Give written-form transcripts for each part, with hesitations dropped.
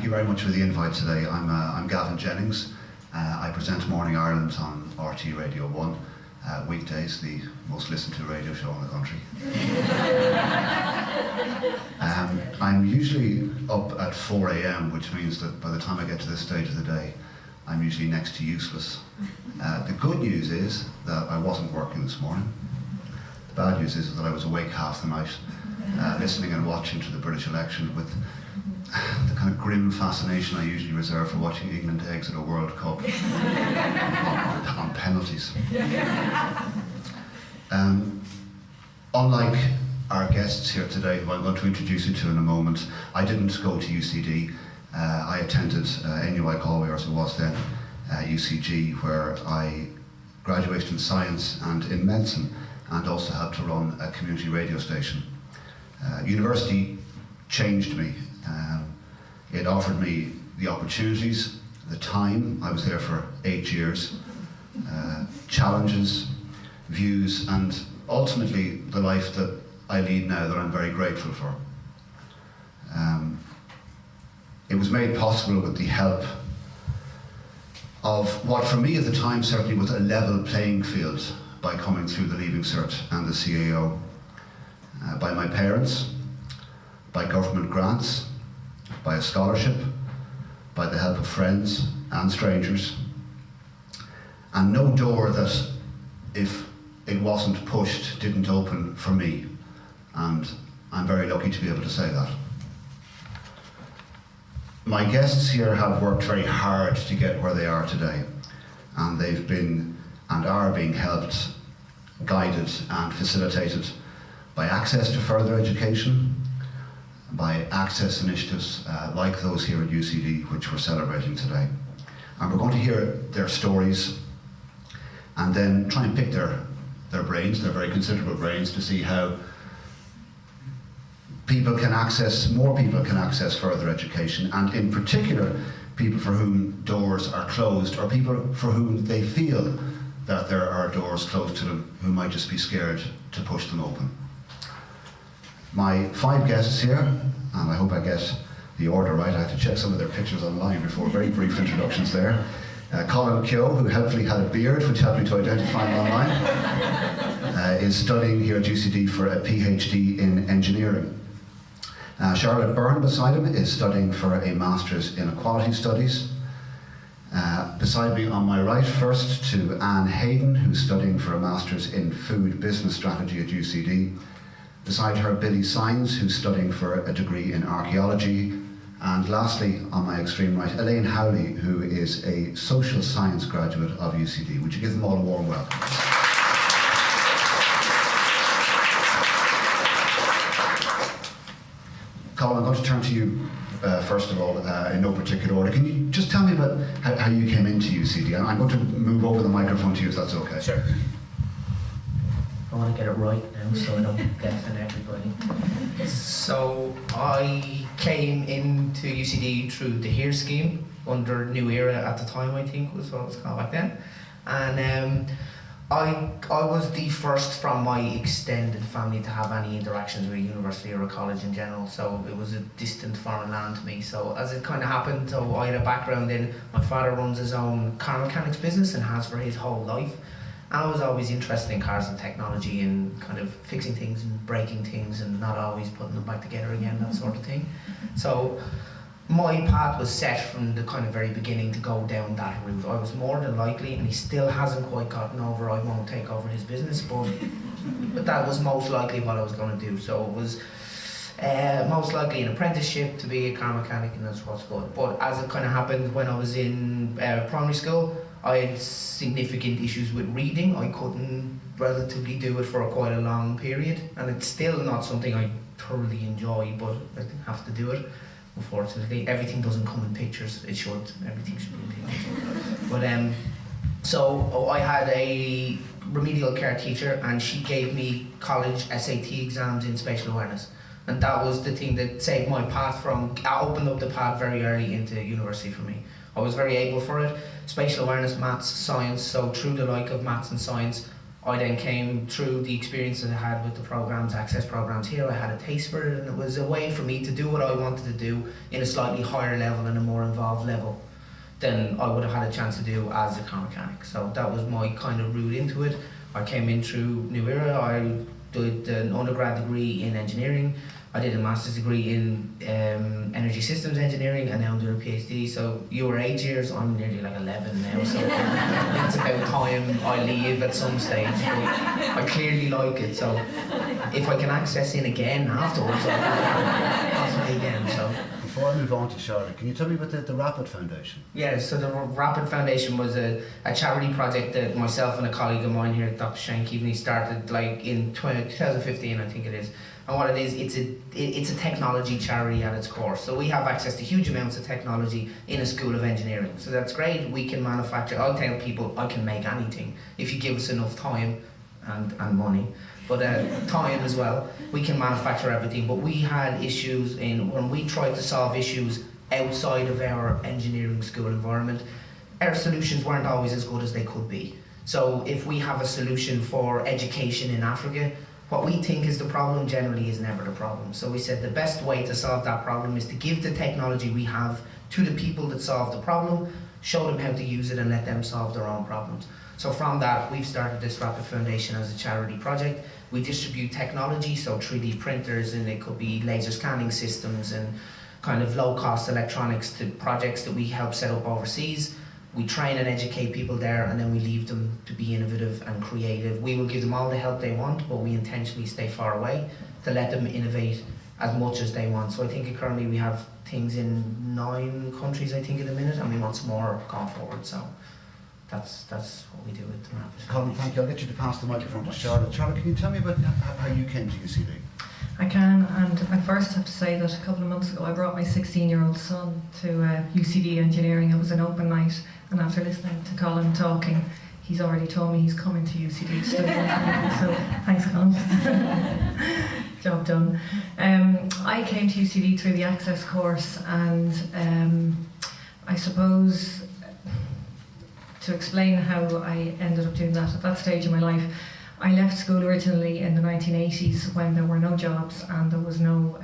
you very much for the invite today. I'm Gavin Jennings. I present Morning Ireland on RT Radio 1, weekdays, the most listened to radio show in the country. I'm usually up at 4 a.m, which means that by the time I get to this stage of the day, I'm usually next to useless. The good news is that I wasn't working this morning. The bad news is that I was awake half the night, listening and watching to the British election with the kind of grim fascination I usually reserve for watching England exit a World Cup on penalties. Unlike our guests here today, who I'm going to introduce you to in a moment, I didn't go to UCD. I attended NUI Galway, or as it was then, UCG, where I graduated in science and in medicine, and also helped to run a community radio station. University changed me. It offered me the opportunities, the time. I was there for 8 years, challenges, views, and ultimately the life that I lead now that I'm very grateful for. It was made possible with the help of what for me at the time certainly was a level playing field by coming through the Leaving Cert and the CAO, by my parents, by government grants, by a scholarship, by the help of friends and strangers, and no door that, if it wasn't pushed, didn't open for me, and I'm very lucky to be able to say that. My guests here have worked very hard to get where they are today, and they've been and are being helped, guided and facilitated by access to further education, by access initiatives like those here at UCD, which we're celebrating today. And we're going to hear their stories and then try and pick their brains, their very considerable brains, to see how more people can access further education, and in particular, people for whom doors are closed, or people for whom they feel that there are doors closed to them, who might just be scared to push them open. My 5 guests here, and I hope I get the order right. I had to check some of their pictures online before. Very brief introductions there. Colin Keogh, who helpfully had a beard, which helped me to identify him online, is studying here at UCD for a PhD in engineering. Charlotte Byrne beside him is studying for a Master's in Equality Studies. Beside me on my right, first to Anne Hayden, who's studying for a Master's in Food Business Strategy at UCD. Beside her, Billy Sines, who's studying for a degree in archaeology. And lastly, on my extreme right, Elaine Howley, who is a social science graduate of UCD. Would you give them all a warm welcome? Colin, I'm going to turn to you first of all, in no particular order. Can you just tell me about how you came into UCD? And I'm going to move over the microphone to you if that's okay. Sure. I want to get it right now so I don't deafen everybody. So I came into UCD through the HERE scheme under New Era at the time, I think was what it was called back then. And I was the first from my extended family to have any interactions with a university or a college in general, so it was a distant foreign land to me. So as it kind of happened, so I had a background in, my father runs his own car mechanics business and has for his whole life. And I was always interested in cars and technology and kind of fixing things and breaking things and not always putting them back together again, that sort of thing. So my path was set from the kind of very beginning to go down that route. I was more than likely, and he still hasn't quite gotten over, I won't take over his business, but that was most likely what I was going to do. So it was most likely an apprenticeship to be a car mechanic, and that's what's good. But as it kind of happened when I was in primary school, I had significant issues with reading. I couldn't relatively do it for quite a long period, and it's still not something I thoroughly enjoy, but I have to do it. Unfortunately, everything doesn't come in pictures. It should. Everything should be in pictures. But so I had a remedial care teacher, and she gave me college SAT exams in spatial awareness, and that was the thing that saved my path from. Opened up the path very early into university for me. I was very able for it. Spatial awareness, maths, science. So through the like of maths and science, I then came through the experience that I had with the programs, access programs here. I had a taste for it, and it was a way for me to do what I wanted to do in a slightly higher level and a more involved level than I would have had a chance to do as a car mechanic. So that was my kind of route into it. I came in through New Era. I did an undergrad degree in engineering. I did a master's degree in energy systems engineering, and now I'm doing a PhD. So you were 8 years, I'm nearly like 11 now, so it's about time I leave at some stage. But I clearly like it, so if I can access in again afterwards, I'll possibly again. So. Before I move on to Charlotte, can you tell me about the Rapid Foundation? Yeah, so the Rapid Foundation was a charity project that myself and a colleague of mine here, Dr. Shane Keaveney, started like in 2015, I think it is. And what it is, it's a technology charity at its core. So we have access to huge amounts of technology in a school of engineering. So that's great. We can manufacture. I tell people I can make anything if you give us enough time and money. But time as well. We can manufacture everything. But we had issues when we tried to solve issues outside of our engineering school environment. Our solutions weren't always as good as they could be. So if we have a solution for education in Africa, what we think is the problem generally is never the problem. So we said the best way to solve that problem is to give the technology we have to the people that solve the problem, show them how to use it and let them solve their own problems. So from that, we've started this Rapid Foundation as a charity project. We distribute technology, so 3D printers, and it could be laser scanning systems and kind of low-cost electronics to projects that we help set up overseas. We train and educate people there, and then we leave them to be innovative and creative. We will give them all the help they want, but we intentionally stay far away to let them innovate as much as they want. So I think currently we have things in 9 countries, I think, at the minute, and we want some more going forward. So that's what we do with the Rapid. Colin, thank you. I'll get you to pass the microphone to Charlotte. Charlotte, can you tell me about how you came to UCD? I can, and I first have to say that a couple of months ago I brought my 16-year-old son to UCD Engineering. It was an open night, and after listening to Colin talking, he's already told me he's coming to UCD to study. So thanks, Colin. Job done. I came to UCD through the Access course, and I suppose to explain how I ended up doing that at that stage in my life, I left school originally in the 1980s when there were no jobs and there was no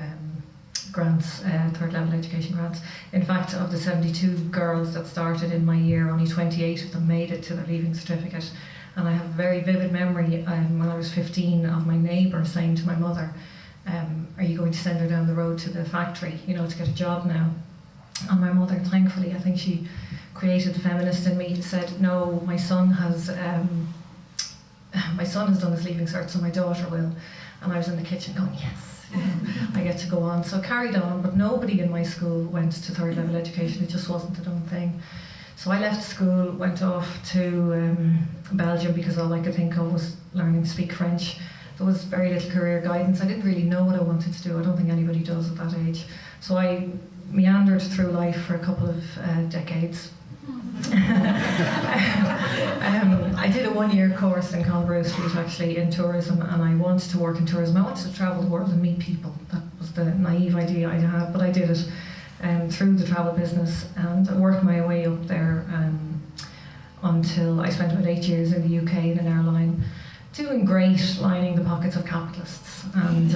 grants, third level education grants. In fact, of the 72 girls that started in my year, only 28 of them made it to their leaving certificate. And I have a very vivid memory when I was 15 of my neighbour saying to my mother, are you going to send her down the road to the factory, you know, to get a job now? And my mother, thankfully, I think she created the feminist in me, said, no, my son has done his leaving cert, so my daughter will. And I was in the kitchen going, yes, you know, I get to go on. So carried on, but nobody in my school went to third level education. It just wasn't a done thing. So I left school, went off to Belgium because all I could think of was learning to speak French. There was very little career guidance. I didn't really know what I wanted to do. I don't think anybody does at that age. So I meandered through life for a couple of decades. I did a 1-year course in Colborough Street actually in tourism, and I wanted to work in tourism. I wanted to travel the world and meet people. That was the naive idea I had, but I did it through the travel business, and I worked my way up there until I spent about 8 years in the UK in an airline, doing great, lining the pockets of capitalists, and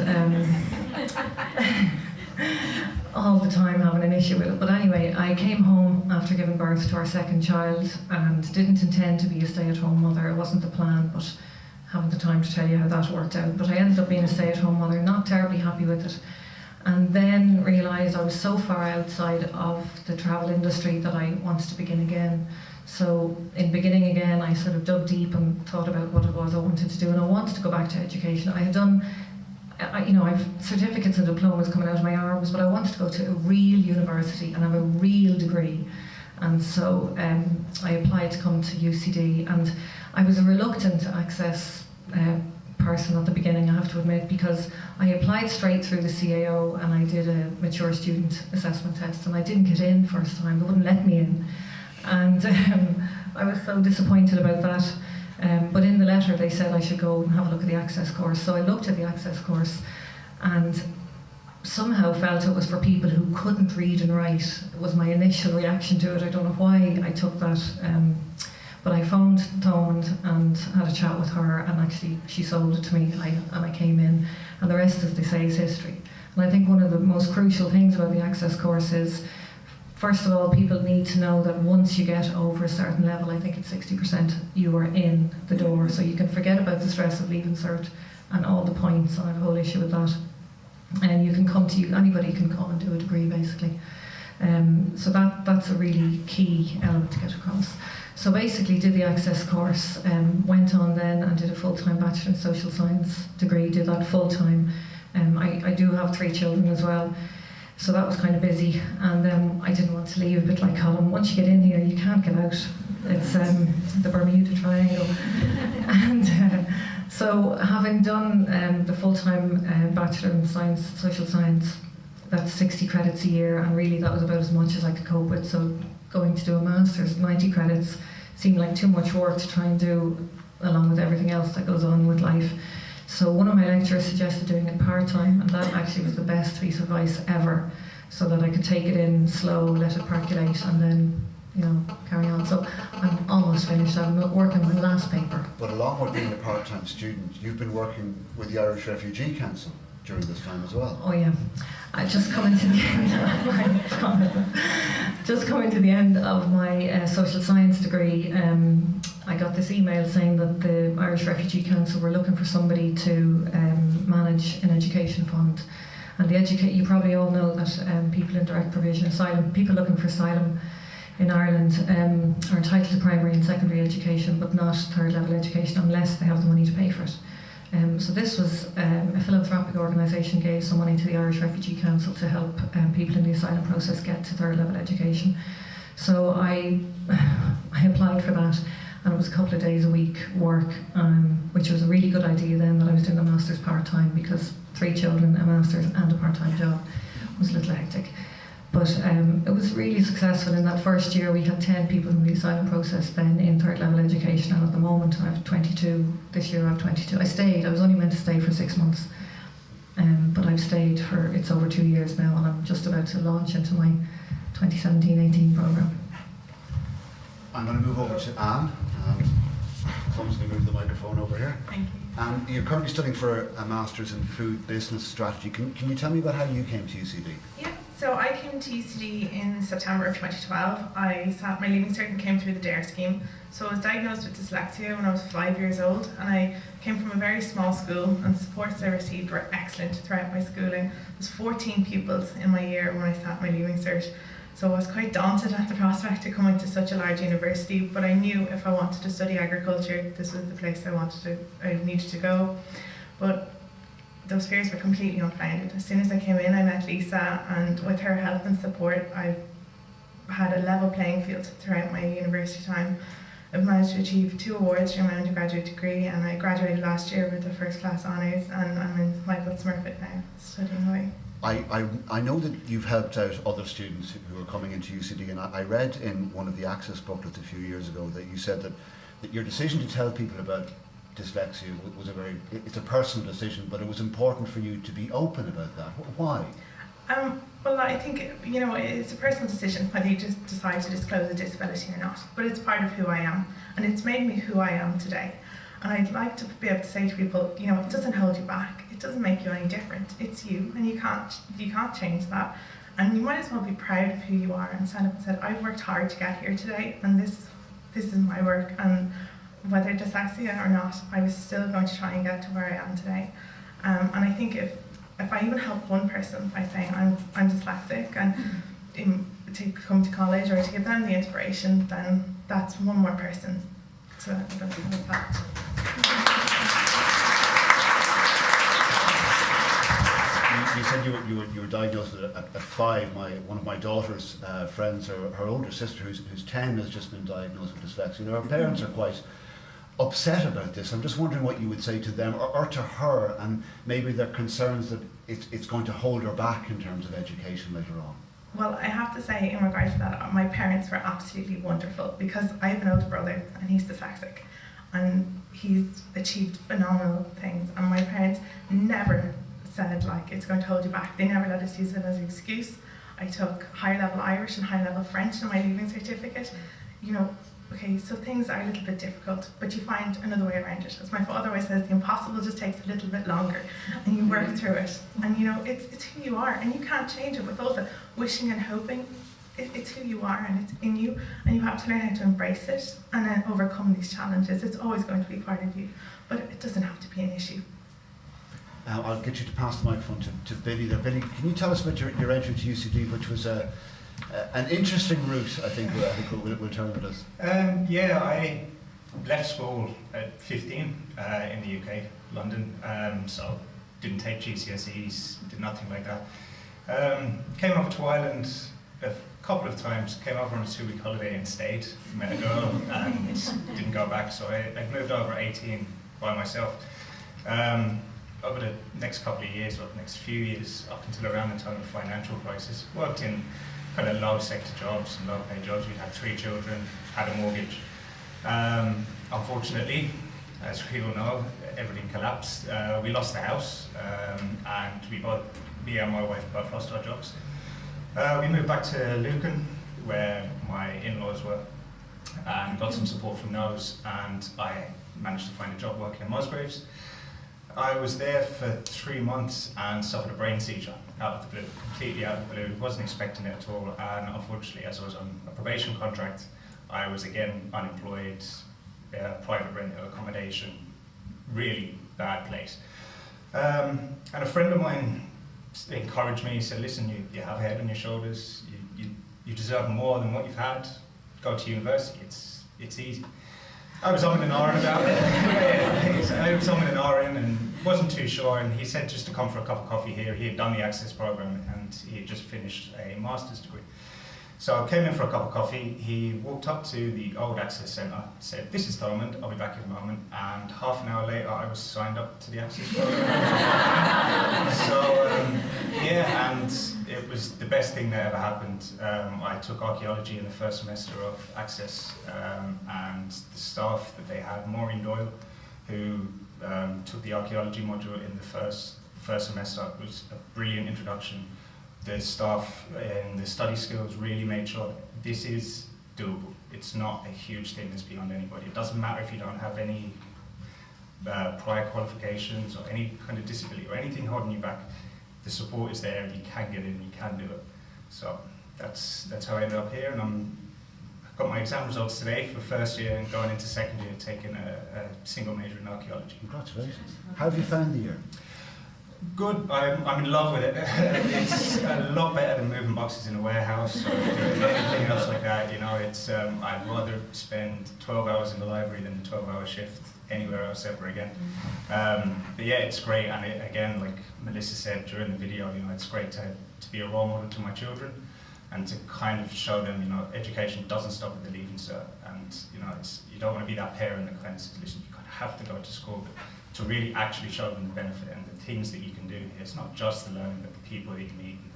all the time having an issue with it. But anyway, I came home after giving birth to our second child and didn't intend to be a stay-at-home mother. It wasn't the plan, but haven't the time to tell you how that worked out. But I ended up being a stay-at-home mother, not terribly happy with it. And then realised I was so far outside of the travel industry that I wanted to begin again. So in beginning again, I sort of dug deep and thought about what it was I wanted to do, and I wanted to go back to education. I had done, I've certificates and diplomas coming out of my arms, but I wanted to go to a real university and have a real degree. And so I applied to come to UCD, and I was a reluctant Access person at the beginning, I have to admit, because I applied straight through the CAO and I did a mature student assessment test, and I didn't get in first time. They wouldn't let me in, and I was so disappointed about that. But in the letter they said I should go and have a look at the Access course. So I looked at the Access course and somehow felt it was for people who couldn't read and write. It was my initial reaction to it. I don't know why I took that. But I phoned Thomond and had a chat with her, and actually she sold it to me, and I came in, and the rest, as they say, is history. And I think one of the most crucial things about the Access course is, first of all, people need to know that once you get over a certain level, I think it's 60%, you are in the door. So you can forget about the stress of leaving cert and all the points. I have a whole issue with that. And you can come to anybody can come and do a degree, basically. So that's a really key element to get across. So basically did the Access course, went on then and did a full-time Bachelor in Social Science degree, did that full-time. I do have 3 children as well, so that was kind of busy, and I didn't want to leave, a bit like Colin. Once you get in here, you can't get out. It's the Bermuda Triangle. And so having done the full-time Bachelor in Science, Social Science, that's 60 credits a year, and really that was about as much as I could cope with. So going to do a Master's, 90 credits, seemed like too much work to try and do along with everything else that goes on with life. So one of my lecturers suggested doing it part-time, and that actually was the best piece of advice ever, so that I could take it in slow, let it percolate, and then, carry on. So I'm almost finished. I'm working on my last paper. But along with being a part-time student, you've been working with the Irish Refugee Council during this time as well. Oh yeah, just coming to the end of my social science degree. I got this email saying that the Irish Refugee Council were looking for somebody to manage an education fund. And you probably all know that people in direct provision asylum, people looking for asylum in Ireland are entitled to primary and secondary education, but not third level education unless they have the money to pay for it. So this was a philanthropic organisation gave some money to the Irish Refugee Council to help people in the asylum process get to third level education. So I applied for that, and it was a couple of days a week work, which was a really good idea then that I was doing the Masters part-time, because 3 children, a Masters and a part-time job was a little hectic. But it was really successful. In that first year we had 10 people in the asylum process then in third level education, and at the moment I have 22. This year I have 22. I stayed, I was only meant to stay for 6 months, but I've stayed for, it's over 2 years now, and I'm just about to launch into my 2017-18 programme. I'm going to move over to Anne. Someone's going to move the microphone over here. Thank you. You're currently studying for a Master's in Food Business Strategy. Can you tell me about how you came to UCD? Yeah, so I came to UCD in September of 2012. I sat my leaving cert and came through the DARE scheme. So I was diagnosed with dyslexia when I was 5 years old, and I came from a very small school, and the supports I received were excellent throughout my schooling. There was 14 pupils in my year when I sat my leaving cert. So I was quite daunted at the prospect of coming to such a large university, but I knew if I wanted to study agriculture, this was the place I needed to go. But those fears were completely unfounded. As soon as I came in, I met Lisa, and with her help and support, I had a level playing field throughout my university time. I've managed to achieve 2 awards during my undergraduate degree, and I graduated last year with a first class honours, and I'm in Michael Smurfit now, studying away. I know that you've helped out other students who are coming into UCD, and I read in one of the Access booklets a few years ago that you said that your decision to tell people about dyslexia was it's a personal decision, but it was important for you to be open about that. Why? Well, I think, it's a personal decision whether you just decide to disclose a disability or not, but it's part of who I am, and it's made me who I am today. And I'd like to be able to say to people, it doesn't hold you back. It doesn't make you any different. It's you, and you can't change that. And you might as well be proud of who you are and stand up and say, I've worked hard to get here today, and this is my work. And whether dyslexia or not, I was still going to try and get to where I am today. And I think if I even help one person by saying I'm dyslexic and to come to college or to give them the inspiration, then that's one more person to that. You said you were diagnosed at 5. One of my daughter's friends, her older sister, who's 10, has just been diagnosed with dyslexia. Her parents are quite upset about this. I'm just wondering what you would say to them or to her, and maybe their concerns that it's going to hold her back in terms of education later on. Well, I have to say, in regards to that, my parents were absolutely wonderful, because I have an older brother and he's dyslexic, and he's achieved phenomenal things, and my parents never said it's going to hold you back. They never let us use it as an excuse. I took higher level Irish and higher level French in my leaving certificate. okay, so things are a little bit difficult, but you find another way around it. As my father always says, the impossible just takes a little bit longer, and you work through it. And you know, it's who you are, and you can't change it with all the wishing and hoping. It's who you are, and it's in you, and you have to learn how to embrace it and then overcome these challenges. It's always going to be part of you, but it doesn't have to be an issue. I'll get you to pass the microphone to Billy there. Billy, can you tell us about your entry to UCD, which was an interesting route, I think we'll turn with us. Yeah, I left school at 15 in the UK, London, so didn't take GCSEs, did nothing like that. Came over to Ireland a couple of times, came over on a 2-week holiday and stayed, met a girl and didn't go back, so I moved over at 18 by myself. Over the next couple of years, or the next few years, up until around the time of the financial crisis, worked in kind of low sector jobs and low paid jobs. We had 3 children, had a mortgage. Unfortunately, as we all know, everything collapsed. We lost the house, and me and my wife both lost our jobs. We moved back to Lucan, where my in-laws were, and got some support from those, and I managed to find a job working in Musgraves. I was there for 3 months and suffered a brain seizure out of the blue, completely out of the blue. Wasn't expecting it at all, and unfortunately, as I was on a probation contract, I was again unemployed, private rental accommodation, really bad place. And a friend of mine encouraged me. He said, "Listen, you have a head on your shoulders. You deserve more than what you've had. Go to university. It's easy." I was umming and ahhing about it. I was umming and ahhing and wasn't too sure, and he said just to come for a cup of coffee here. He had done the Access program and he had just finished a master's degree. So I came in for a cup of coffee. He walked up to the old Access Centre, said, "This is Thomond, I'll be back in a moment," and half an hour later I was signed up to the Access program. Yeah, and it was the best thing that ever happened. I took archaeology in the first semester of Access, and the staff that they had, Maureen Doyle, who took the archaeology module in the first semester, was a brilliant introduction. The staff and the study skills really made sure that this is doable. It's not a huge thing that's beyond anybody. It doesn't matter if you don't have any prior qualifications or any kind of disability or anything holding you back. The support is there, and you can get in, you can do it. So that's how I ended up here, and I've got my exam results today for first year and going into second year, taking a single major in archaeology. Congratulations. How have you found the year? Good. I'm in love with it. It's a lot better than moving boxes in a warehouse or doing anything else like that. You know, it's I'd rather spend 12 hours in the library than a 12-hour shift anywhere else ever again. But yeah, it's great, and again, like Melissa said during the video, you know, it's great to be a role model to my children and to kind of show them, you know, education doesn't stop at the Leaving Cert, and you know, you don't want to be that parent that kind of says, "Listen, you kind of have to go to school," but to really actually show them the benefit and the things that you can do here. It's not just the learning, but the people that you meet, and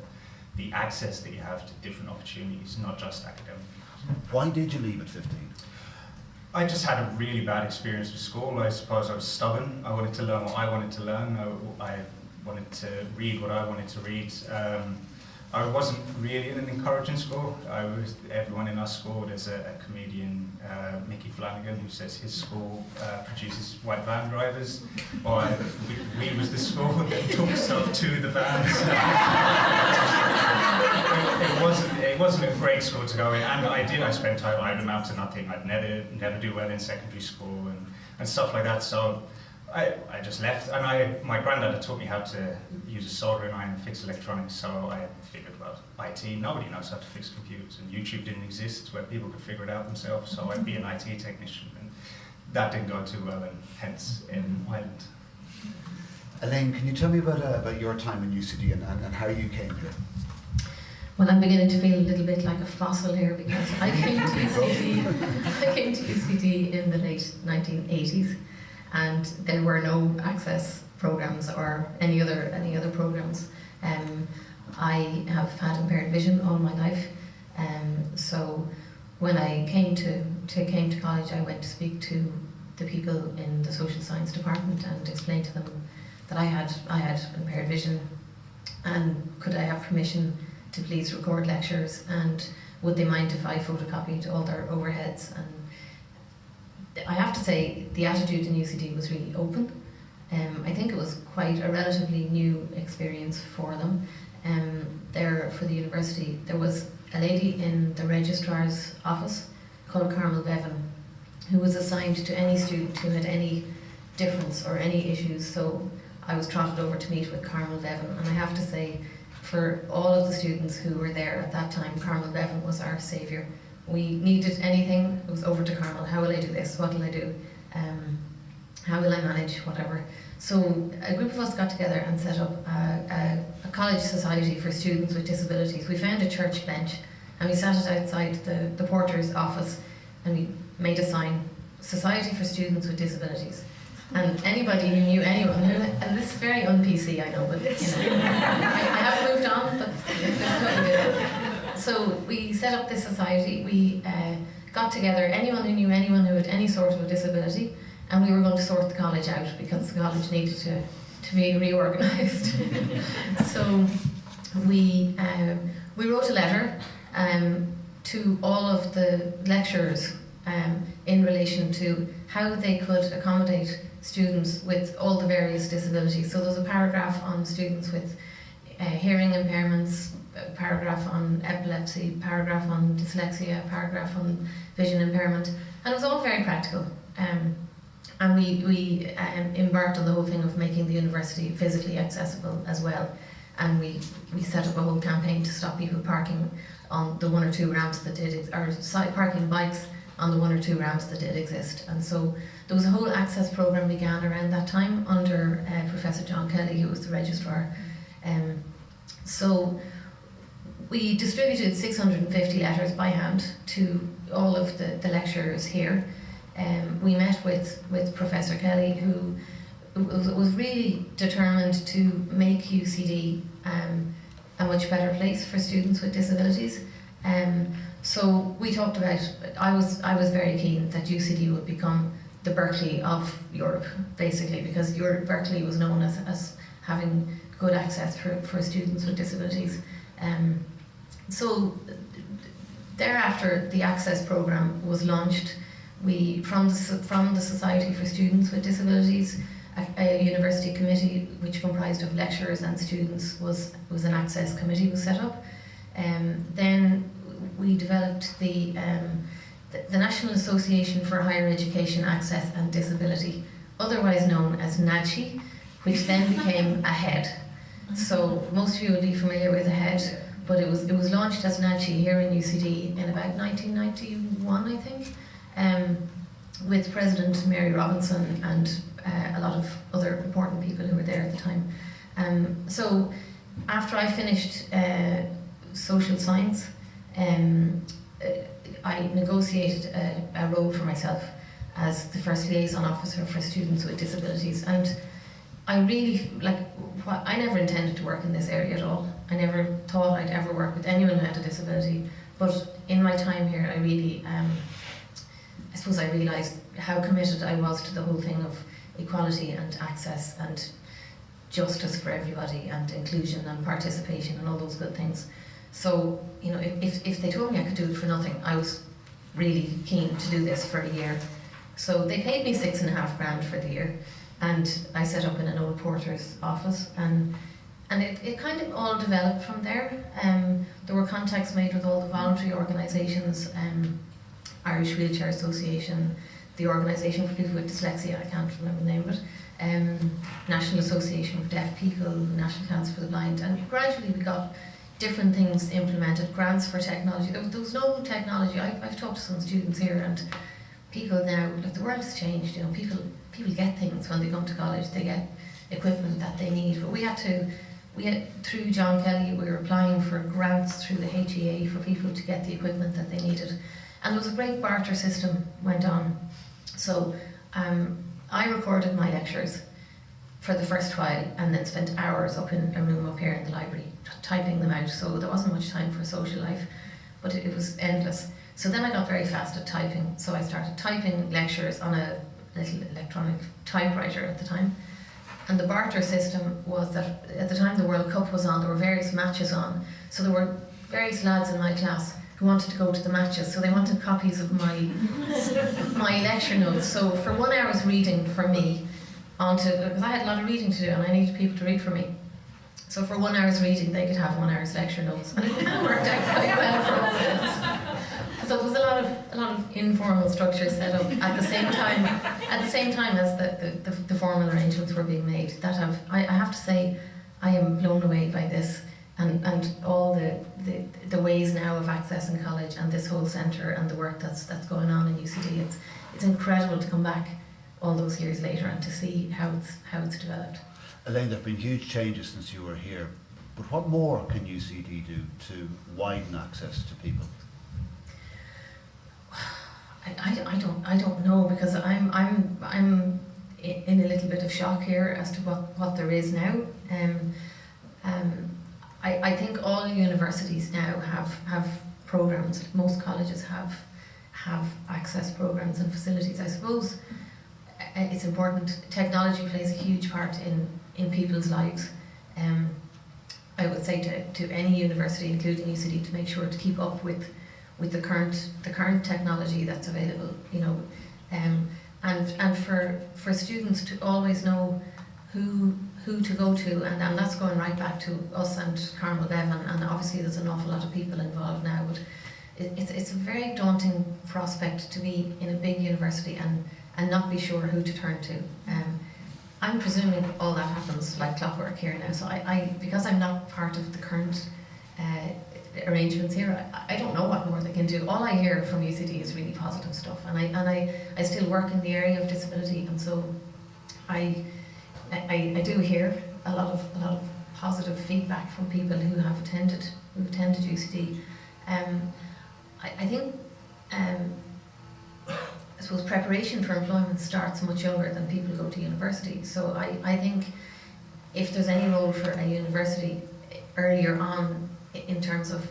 the access that you have to different opportunities, not just academic. Why did you leave at 15? I just had a really bad experience with school. I suppose I was stubborn. I wanted to learn what I wanted to learn. I wanted to read what I wanted to read. I wasn't really in an encouraging school. Everyone in our school, there's a comedian, Mickey Flanagan, who says his school produces white van drivers. Or we was the school that took stuff to the vans. It wasn't a great school to go in, and I spent time, I'd amount to nothing. I'd never do well in secondary school and stuff like that. So I just left, and my granddad had taught me how to use a soldering iron and fix electronics, so I figured, well, IT, nobody knows how to fix computers, and YouTube didn't exist where people could figure it out themselves, so I'd be an IT technician, and that didn't go too well, and hence in Ireland. Elaine, can you tell me about your time in UCD and how you came here? Well, I'm beginning to feel a little bit like a fossil here, because I came to UCD in the late 1980s. And there were no access programs or any other programs. I have had impaired vision all my life, so when I came to college, I went to speak to the people in the social science department and explained to them that I had impaired vision, and could I have permission to please record lectures, and would they mind if I photocopied all their overheads. And I have to say the attitude in UCD was really open. I think it was quite a relatively new experience for them. There for the university, there was a lady in the registrar's office called Gavin, who was assigned to any student who had any difference or any issues. So I was trotted over to meet with Gavin, and I have to say, for all of the students who were there at that time, Gavin was our saviour. We needed anything, it was over to Carmel. How will I do this? What will I do? How will I manage? Whatever. So a group of us got together and set up a college society for students with disabilities. We found a church bench and we sat it outside the porter's office, and we made a sign, Society for Students with Disabilities. And anybody who knew anyone who, and this is very un-PC, I know, but you know, I have moved on, but so we set up this society. We got together anyone who knew anyone who had any sort of a disability, and we were going to sort the college out because the college needed to be reorganised. So we wrote a letter to all of the lecturers in relation to how they could accommodate students with all the various disabilities. So there's a paragraph on students with hearing impairments, a paragraph on epilepsy, paragraph on dyslexia, paragraph on vision impairment, and it was all very practical. And we embarked on the whole thing of making the university physically accessible as well. And we set up a whole campaign to stop people parking on the one or two ramps that did, or parking bikes on the one or two ramps that did exist. And so there was a whole access program began around that time under Professor John Kelly, who was the registrar. So we distributed 650 letters by hand to all of the lecturers here. We met with Professor Kelly, who was really determined to make UCD a much better place for students with disabilities. So we talked about, I was very keen that UCD would become the Berkeley of Europe, basically, because Berkeley was known as having good access for students with disabilities. So thereafter, the access program was launched. From the Society for Students with Disabilities, a university committee which comprised of lecturers and students was an access committee was set up. Then we developed the National Association for Higher Education Access and Disability, otherwise known as NADCHI, which then became AHEAD. So most of you will be familiar with AHEAD, but it was launched as NADCHI here in UCD in about 1991, I think, with President Mary Robinson and a lot of other important people who were there at the time. So after I finished social science, I negotiated a role for myself as the first liaison officer for students with disabilities, and I really, I never intended to work in this area at all. I never thought I'd ever work with anyone who had a disability, but in my time here I really, I suppose I realised how committed I was to the whole thing of equality and access and justice for everybody and inclusion and participation and all those good things. So, you know, if they told me I could do it for nothing, I was really keen to do this for a year. So they paid me $6,500 for the year, and I set up in an old porter's office, and it kind of all developed from there. There were contacts made with all the voluntary organisations, Irish Wheelchair Association, the Organisation for People with Dyslexia, I can't remember the name of it, National Association for Deaf People, National Council for the Blind, and gradually we got different things implemented, grants for technology. There was no technology. I've talked to some students here, and people now, like, the world has changed, you know, people get things when they come to college, they get equipment that they need, but we had, through John Kelly, we were applying for grants through the HEA for people to get the equipment that they needed. And there was a great barter system went on. So I recorded my lectures for the first while and then spent hours up in a room up here in the library typing them out. So there wasn't much time for social life, but it was endless. So then I got very fast at typing. So I started typing lectures on a little electronic typewriter at the time. And the barter system was that at the time the World Cup was on, there were various matches on. So there were various lads in my class who who wanted to go to the matches, so they wanted copies of my lecture notes. So for 1 hour's reading for me, because I had a lot of reading to do and I needed people to read for me. So for 1 hour's reading, they could have 1 hour's lecture notes, and it worked out quite well for all of us. So there was a lot of informal structure set up at the same time as the formal arrangements were being made. I have to say, I am blown away by this and all the ways now of accessing college and this whole centre and the work that's going on in UCD. It's incredible to come back all those years later and to see how it's developed. Elaine, there have been huge changes since you were here, but what more can UCD do to widen access to people? I don't know, because I'm in a little bit of shock here as to what there is now. I think all universities now have programs. Most colleges have access programs and facilities. I suppose it's important. Technology plays a huge part in people's lives. I would say to any university, including UCD, to make sure to keep up with the current technology that's available, and for students to always know who to go to, and that's going right back to us and Carmel Gavin, and obviously there's an awful lot of people involved now, but it's a very daunting prospect to be in a big university and not be sure who to turn to. I'm presuming all that happens like clockwork here now, so I because I'm not part of the current arrangements here, I don't know what more they can do. All I hear from UCD is really positive stuff, and I still work in the area of disability, and so I do hear a lot of positive feedback from people who've attended UCD. I think I suppose preparation for employment starts much younger than people go to university. So I think if there's any role for a university earlier on in terms of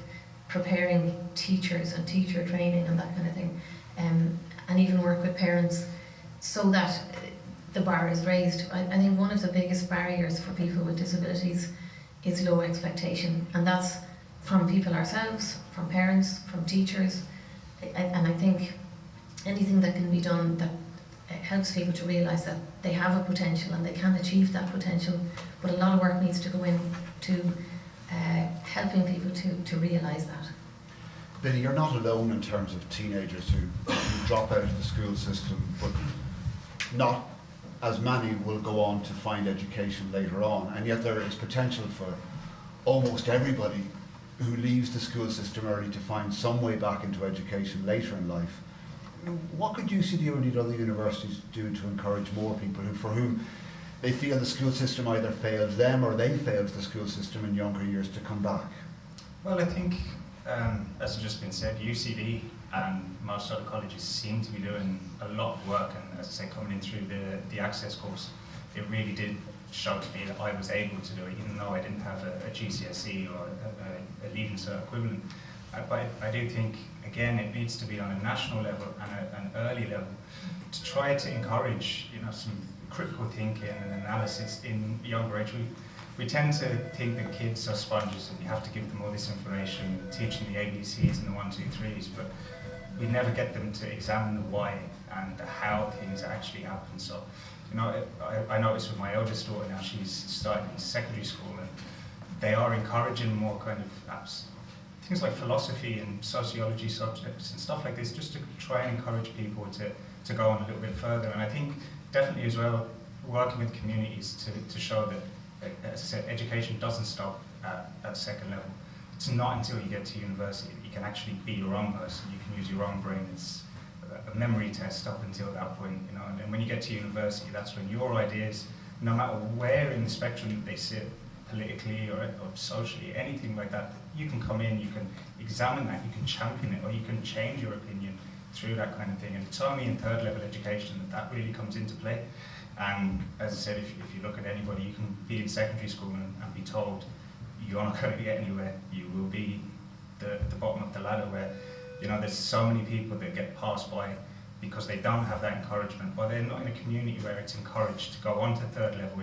preparing teachers and teacher training and that kind of thing, and even work with parents so that the bar is raised. I think one of the biggest barriers for people with disabilities is low expectation, and that's from people ourselves, from parents, from teachers, and I think anything that can be done that helps people to realise that they have a potential and they can achieve that potential, but a lot of work needs to go into helping people to realise that. Billy, you're not alone in terms of teenagers who drop out of the school system, but not as many will go on to find education later on, and yet there is potential for almost everybody who leaves the school system early to find some way back into education later in life. What could UCD or indeed other universities do to encourage more people for whom they feel the school system either failed them or they failed the school system in younger years to come back? Well, I think, as has just been said, UCD and most other colleges seem to be doing a lot of work, and as I say, coming in through the access course, it really did show to me that I was able to do it, even though I didn't have a GCSE or a Leaving Cert equivalent. But I do think, again, it needs to be on a national level and an early level to try to encourage, some critical thinking and analysis in younger age. We tend to think that kids are sponges and you have to give them all this information, teaching the ABCs and the 1, 2, 3s, but we never get them to examine the why and the how things actually happen. So, I noticed with my eldest daughter now, she's starting in secondary school, and they are encouraging more kind of things like philosophy and sociology subjects and stuff like this, just to try and encourage people to go on a little bit further. And I think definitely as well, working with communities to show that, as I said, education doesn't stop at second level. It's not until you get to university that you can actually be your own person, you can use your own brain. It's a memory test up until that point, and then when you get to university, that's when your ideas, no matter where in the spectrum they sit, politically or socially, anything like that, you can come in, you can examine that, you can champion it, or you can change your opinion through that kind of thing. And it's only in third level education that really comes into play. And as I said, if you look at anybody, you can be in secondary school and be told you're not going to get anywhere, you will be the bottom of the ladder, where there's so many people that get passed by because they don't have that encouragement, or they're not in a community where it's encouraged to go on to third level.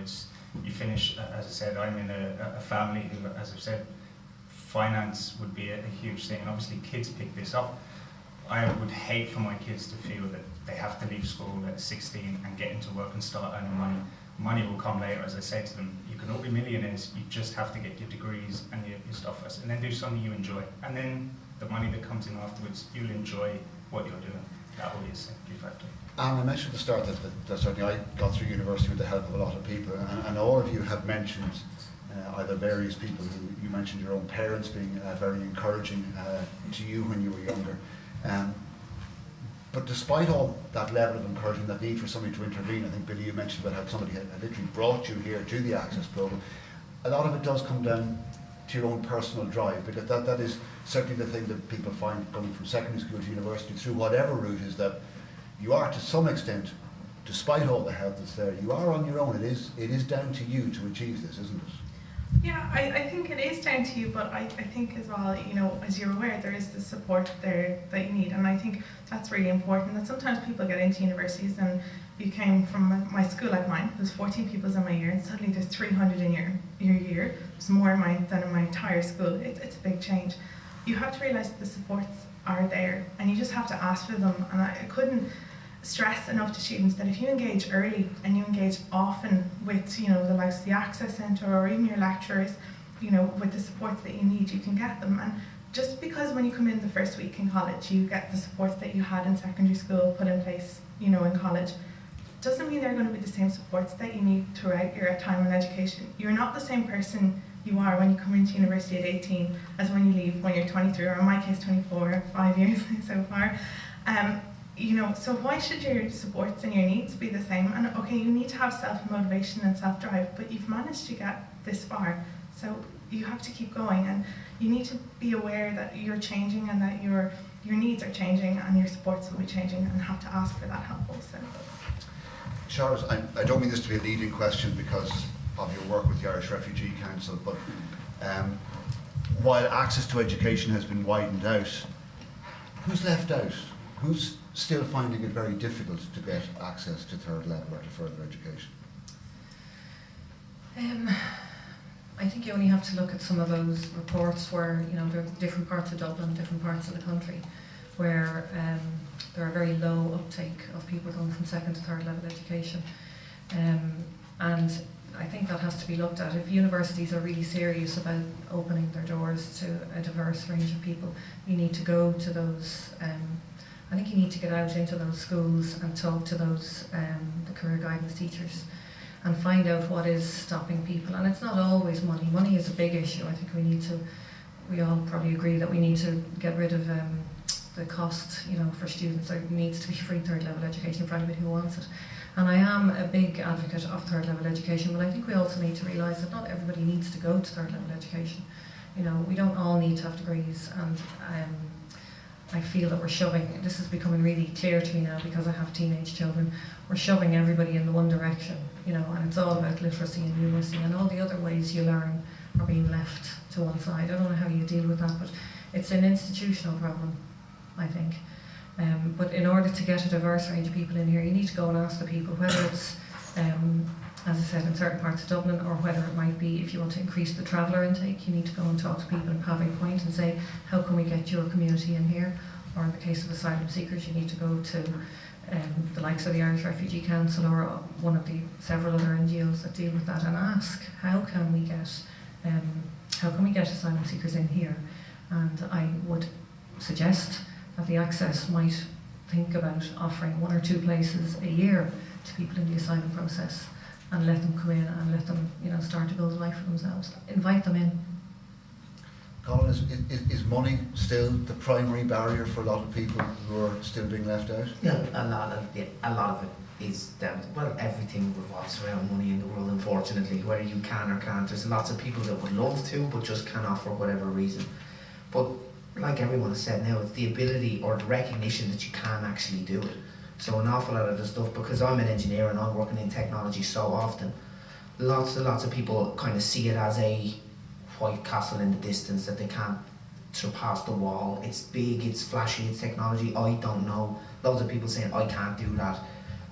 You finish, as I said, I'm in a family who, as I've said, finance would be a huge thing, and obviously kids pick this up. I would hate for my kids to feel that they have to leave school at 16 and get into work and start earning money. Money will come later, as I say to them. You can all be millionaires, you just have to get your degrees and your stuff first, and then do something you enjoy. And then the money that comes in afterwards, you'll enjoy what you're doing. That will be a safety factor. And I mentioned at the start that certainly I got through university with the help of a lot of people, and all of you have mentioned either various people who you mentioned your own parents being very encouraging to you when you were younger. But despite all that level of encouragement, that need for somebody to intervene, I think Billy, you mentioned about how somebody had literally brought you here to the Access programme. A lot of it does come down to your own personal drive, because that is certainly the thing that people find coming from secondary school to university through whatever route, is that you are to some extent, despite all the help that's there, you are on your own. It is down to you to achieve this, isn't it? Yeah, I think it is down to you, but I think as well, you know, as you're aware, there is the support there that you need, and I think that's really important. That sometimes people get into universities, and you came from my school like mine, there's 14 pupils in my year, and suddenly there's 300 in your year. There's more in mine than in my entire school. It's a big change. You have to realise that the supports are there, and you just have to ask for them. And I couldn't stress enough to students that if you engage early and you engage often with, you know, the likes of the Access Centre or even your lecturers, you know, with the supports that you need, you can get them. And just because when you come in the first week in college, you get the supports that you had in secondary school put in place, you know, in college, doesn't mean they're going to be the same supports that you need throughout your time in education. You're not the same person you are when you come into university at 18 as when you leave when you're 23, or in my case 24, 5 years so far. You know, so why should your supports and your needs be the same? And okay, you need to have self-motivation and self-drive, but you've managed to get this far, so you have to keep going, and you need to be aware that you're changing and that your needs are changing and your supports will be changing, and have to ask for that help also. Charles, I don't mean this to be a leading question because of your work with the Irish Refugee Council, but while access to education has been widened out, who's left out? Who's still finding it very difficult to get access to third level or to further education? I think you only have to look at some of those reports where, you know, there are different parts of Dublin, different parts of the country, where there are very low uptake of people going from second to third level education. And I think that has to be looked at. If universities are really serious about opening their doors to a diverse range of people, you need to go to those, I think you need to get out into those schools and talk to those, the career guidance teachers, and find out what is stopping people. And it's not always money. Money is a big issue. I think we all probably agree that we need to get rid of the cost, you know, for students. There needs to be free third level education for anybody who wants it. And I am a big advocate of third level education, but I think we also need to realise that not everybody needs to go to third level education. You know, we don't all need to have degrees, and I feel that we're shoving, this is becoming really clear to me now because I have teenage children, we're shoving everybody in the one direction, you know, and it's all about literacy and numeracy, and all the other ways you learn are being left to one side. I don't know how you deal with that, but it's an institutional problem, I think. But in order to get a diverse range of people in here, you need to go and ask the people, whether it's, as I said, in certain parts of Dublin, or whether it might be, if you want to increase the traveller intake, you need to go and talk to people in Paving Point and say, how can we get your community in here? Or in the case of asylum seekers, you need to go to the likes of the Irish Refugee Council or one of the several other NGOs that deal with that, and ask, how can we get asylum seekers in here? And I would suggest that the Access might think about offering 1 or 2 places a year to people in the asylum process, and let them come in and let them, you know, start to build a life for themselves. Invite them in. Colin, is money still the primary barrier for a lot of people who are still being left out? Yeah, a lot of it is down to, well, everything revolves around money in the world, unfortunately, whether you can or can't. There's lots of people that would love to, but just cannot for whatever reason. But like everyone has said now, it's the ability or the recognition that you can actually do it. So an awful lot of the stuff, because I'm an engineer and I'm working in technology so often, lots of people kind of see it as a white castle in the distance that they can't surpass the wall. It's big, it's flashy, it's technology. I don't know. Loads of people saying, I can't do that.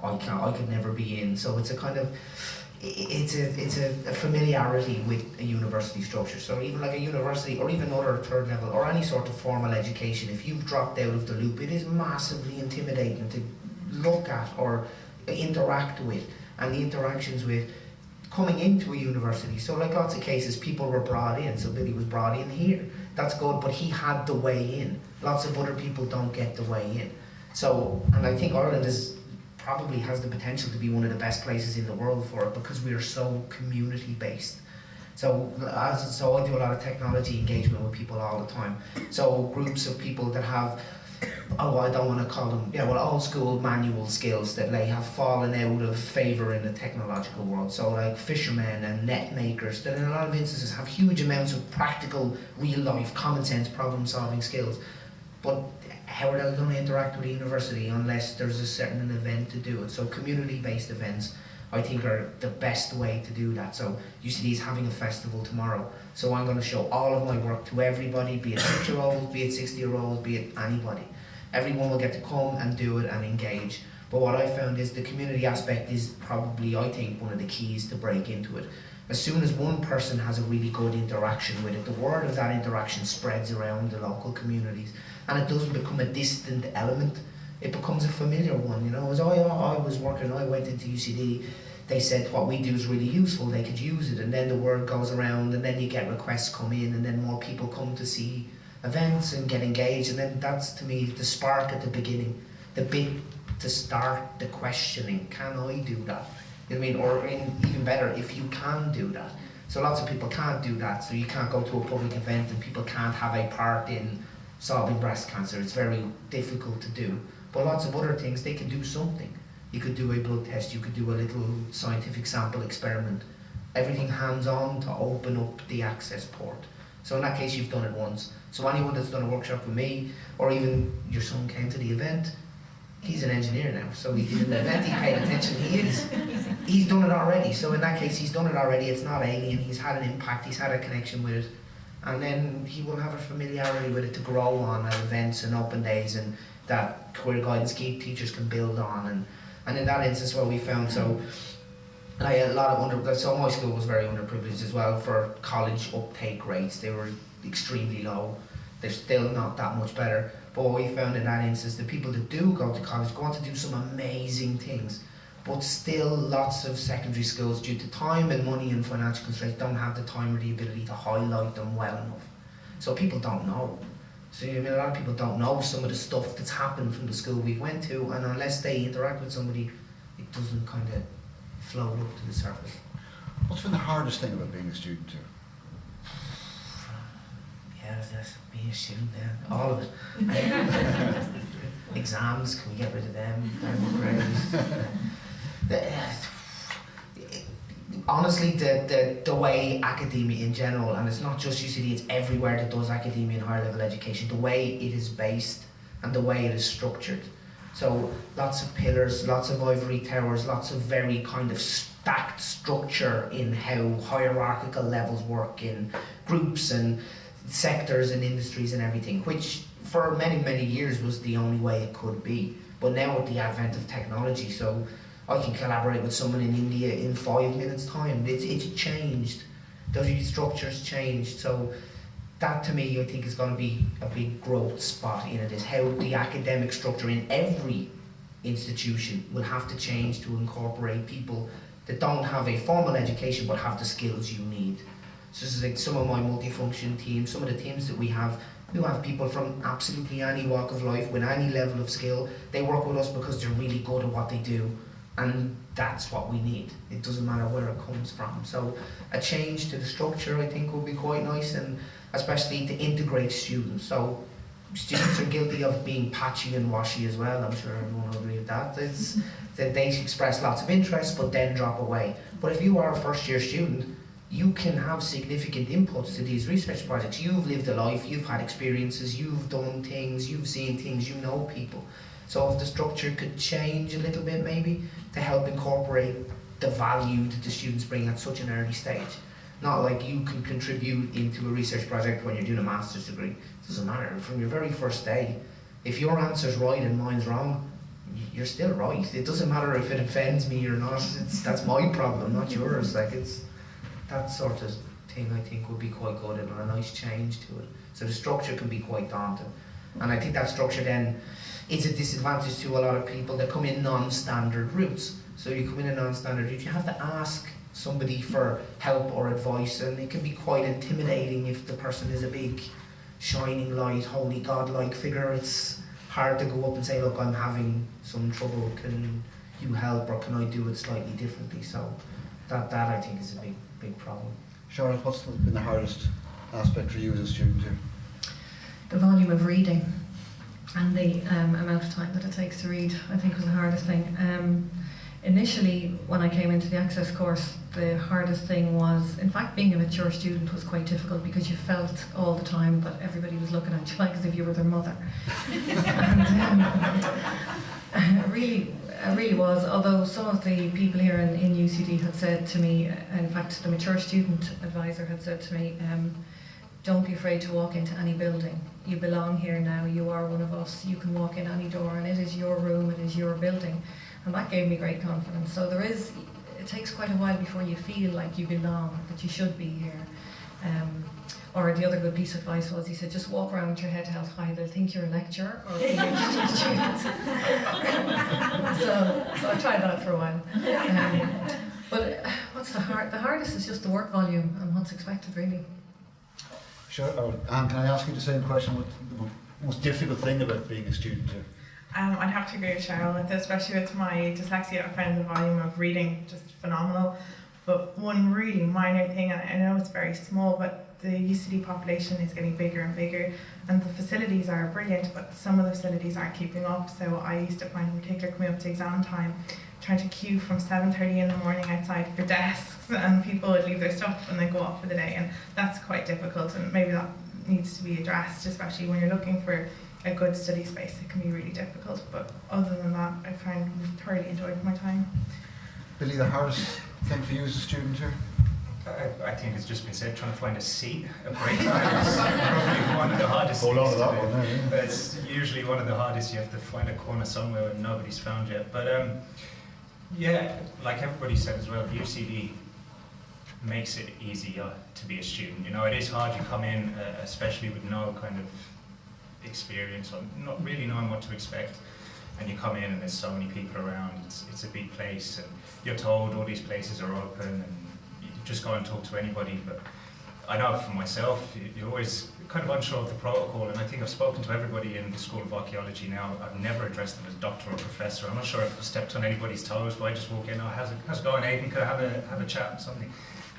I could never be in. So it's a kind of, it's a familiarity with a university structure. So even like a university or even other third level or any sort of formal education, if you've dropped out of the loop, it is massively intimidating to look at or interact with, and the interactions with coming into a university. So like lots of cases, people were brought in. So Billy was brought in here. That's good, but he had the way in. Lots of other people don't get the way in. So, and I think Ireland probably has the potential to be one of the best places in the world for it because we are so community based. So I do a lot of technology engagement with people all the time. So groups of people that have, I don't want to call them, old school manual skills that they have fallen out of favour in the technological world. So like fishermen and net makers that in a lot of instances have huge amounts of practical, real life, common sense problem solving skills. But how are they going to interact with the university unless there's a certain event to do it? So community based events I think are the best way to do that. So UCD is having a festival tomorrow. So I'm going to show all of my work to everybody, be it 6-year-olds, be it 60-year-olds, be it anybody. Everyone will get to come and do it and engage. But what I found is the community aspect is probably, I think, one of the keys to break into it. As soon as one person has a really good interaction with it, the word of that interaction spreads around the local communities, and it doesn't become a distant element. It becomes a familiar one, you know. As I was working, I went into UCD, they said what we do is really useful, they could use it, and then the word goes around, and then you get requests come in, and then more people come to see events and get engaged, and then that's, to me, the spark at the beginning, the bit to start the questioning. Can I do that? You know what I mean? Or even better, if you can do that. So lots of people can't do that, so you can't go to a public event and people can't have a part in solving breast cancer. It's very difficult to do. But lots of other things, they can do something. You could do a blood test, you could do a little scientific sample experiment. Everything hands-on to open up the access port. So in that case, you've done it once. So anyone that's done a workshop with me, or even your son came to the event, he's an engineer now, so he did an event, he paid attention, he's done it already. So in that case, he's done it already, it's not alien, he's had an impact, he's had a connection with it, and then he will have a familiarity with it to grow on at events and open days, and that career guidance key teachers can build on. And in that instance, what we found, so like a lot of so my school was very underprivileged as well for college uptake rates. They were extremely low. They're still not that much better. But what we found in that instance, the people that do go to college go on to do some amazing things. But still lots of secondary schools, due to time and money and financial constraints, don't have the time or the ability to highlight them well enough. So people don't know. So I mean, a lot of people don't know some of the stuff that's happened from the school we went to, and unless they interact with somebody, it doesn't kind of float up to the surface. What's been the hardest thing about being a student here? Yeah, that's being a student there. All of it. Exams, can we get rid of them? Honestly, the way academia in general, and it's not just UCD, it's everywhere that does academia and higher level education, the way it is based and the way it is structured. So lots of pillars, lots of ivory towers, lots of very kind of stacked structure in how hierarchical levels work in groups and sectors and industries and everything, which for many, many years was the only way it could be. But now with the advent of technology, so I can collaborate with someone in India in 5 minutes time. It's changed. Those structures changed. So that to me, I think is going to be a big growth spot in it, is how the academic structure in every institution will have to change to incorporate people that don't have a formal education but have the skills you need. So this is like some of my multifunction teams, some of the teams that we have people from absolutely any walk of life with any level of skill. They work with us because they're really good at what they do, and that's what we need. It doesn't matter where it comes from. So a change to the structure, I think, would be quite nice, and especially to integrate students. So students are guilty of being patchy and washy as well. I'm sure everyone will agree with that. It's that they express lots of interest but then drop away. But if you are a first year student, you can have significant inputs to these research projects. You've lived a life, you've had experiences, you've done things, you've seen things, you know people. So if the structure could change a little bit maybe to help incorporate the value that the students bring at such an early stage. Not like you can contribute into a research project when you're doing a master's degree. It doesn't matter. From your very first day, if your answer's right and mine's wrong, you're still right. It doesn't matter if it offends me or not. That's my problem, not yours. Like, it's that sort of thing. I think would be quite good and a nice change to it. So the structure can be quite daunting, and I think that structure then is a disadvantage to a lot of people that come in non-standard routes. So you come in a non-standard route, you have to ask somebody for help or advice, and it can be quite intimidating if the person is a big, shining light, holy godlike figure. It's hard to go up and say, look, I'm having some trouble, can you help, or can I do it slightly differently? So that I think is a big problem. Charlotte, what's been the hardest aspect for you as a student here? The volume of reading and the amount of time that it takes to read, I think, was the hardest thing. Initially, when I came into the Access course, the hardest thing was, in fact, being a mature student was quite difficult because you felt all the time that everybody was looking at you like as if you were their mother. And it really was, although some of the people here in UCD had said to me, in fact, the mature student advisor had said to me, don't be afraid to walk into any building. You belong here now, you are one of us, you can walk in any door and it is your room, it is your building. And that gave me great confidence. So it takes quite a while before you feel like you belong, that you should be here. Or the other good piece of advice was, he said, just walk around with your head held high, they'll think you're a lecturer or a PhD student. So I tried that for a while. But what's the hardest is just the work volume and what's expected, really. Sure. Anne, can I ask you the same question? What's the most difficult thing about being a student here? I'd have to agree with Cheryl with this, especially with my dyslexia. I found the volume of reading just phenomenal. But one really minor thing, and I know it's very small, but the UCD population is getting bigger and bigger, and the facilities are brilliant, but some of the facilities aren't keeping up. So I used to find, in particular, coming up to exam time, trying to queue from 7:30 in the morning outside for desks, and people would leave their stuff and then go off for the day, and that's quite difficult, and maybe that needs to be addressed, especially when you're looking for a good study space. It can be really difficult, but other than that, I found we've thoroughly enjoyed my time. Billy, the hardest thing for you as a student here? I think it's just been said, trying to find a seat at break time is probably one of the hardest Hold on things to that do. one there, yeah. It's usually one of the hardest. You have to find a corner somewhere where nobody's found yet. But yeah, like everybody said as well, UCD makes it easier to be a student. You know, it is hard. You come in, especially with no kind of experience or not really knowing what to expect, and you come in and there's so many people around. It's a big place, and you're told all these places are open, and you just go and talk to anybody. But I know for myself, you're always kind of unsure of the protocol, and I think I've spoken to everybody in the School of Archaeology now. I've never addressed them as doctor or professor. I'm not sure if I've stepped on anybody's toes, but I just walk in, oh, how's it going, Aidan? Could I have a chat or something?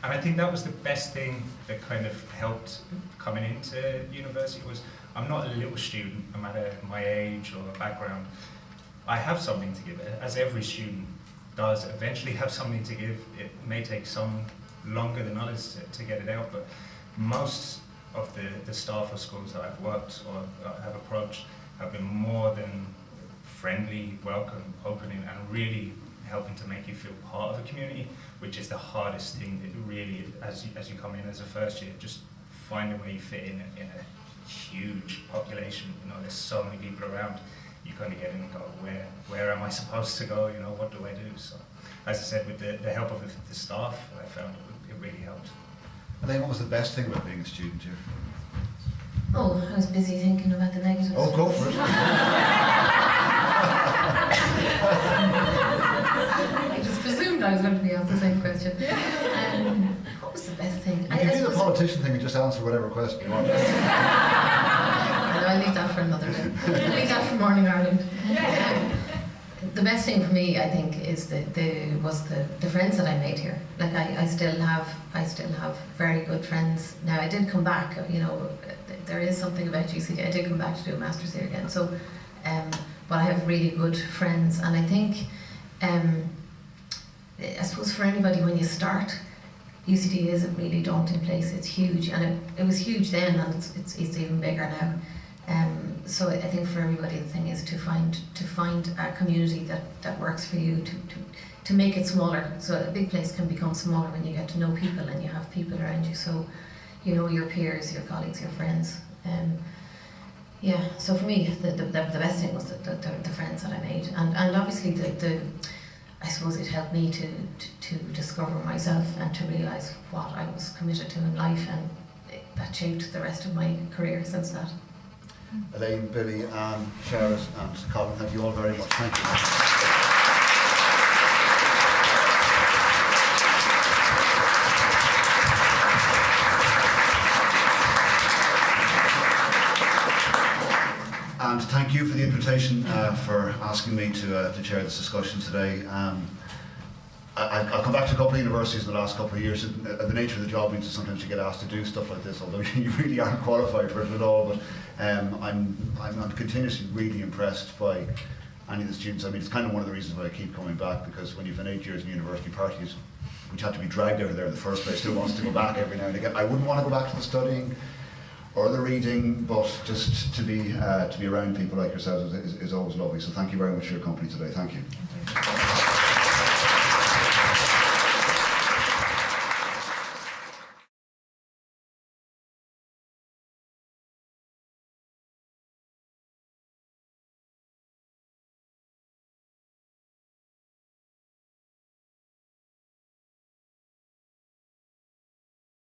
And I think that was the best thing that kind of helped coming into university was, I'm not a little student, no matter my age or background. I have something to give, as every student does eventually have something to give. It may take some longer than others to get it out, but most of the staff or schools that I've worked or have approached have been more than friendly, welcome, opening, and really helping to make you feel part of the community, which is the hardest thing. It really, as you come in as a first year, just finding where you fit in a huge population. You know, there's so many people around. You kind of get in and go, where am I supposed to go? You know, what do I do? So, as I said, with the help of the staff, I found it really helped. And then what was the best thing about being a student here? Oh, I was busy thinking about the negatives. Oh, go for it. I just presumed I was going to be asked the same question. What was the best thing? You can do the politician thing and just answer whatever question you want. I'll leave that for another day. I'll leave that for Morning Ireland. The best thing for me, I think, is the friends that I made here. Like I still have very good friends. Now I did come back. You know, there is something about UCD. I did come back to do a master's here again. So, but I have really good friends, and I think, I suppose for anybody when you start, UCD is a really daunting place. It's huge, and it was huge then, and it's even bigger now. So I think for everybody the thing is to find a community that works for you, to make it smaller. So a big place can become smaller when you get to know people and you have people around you. So you know your peers, your colleagues, your friends. Yeah, so for me, the best thing was the friends that I made, and obviously I suppose it helped me to discover myself and to realise what I was committed to in life, and that shaped the rest of my career since that. Elaine, Billy, Anne, Sharon and Colin, thank you all very much. Thank you. And thank you for the invitation, for asking me to chair this discussion today. I've come back to a couple of universities in the last couple of years. The nature of the job means that sometimes you get asked to do stuff like this, although you really aren't qualified for it at all. But I'm continuously really impressed by any of the students. I mean, it's kind of one of the reasons why I keep coming back, because when you've been 8 years in university, parties, which had to be dragged out of there in the first place, still wants to go back every now and again. I wouldn't want to go back to the studying or the reading, but just to be around people like yourselves is always lovely. So thank you very much for your company today. Thank you.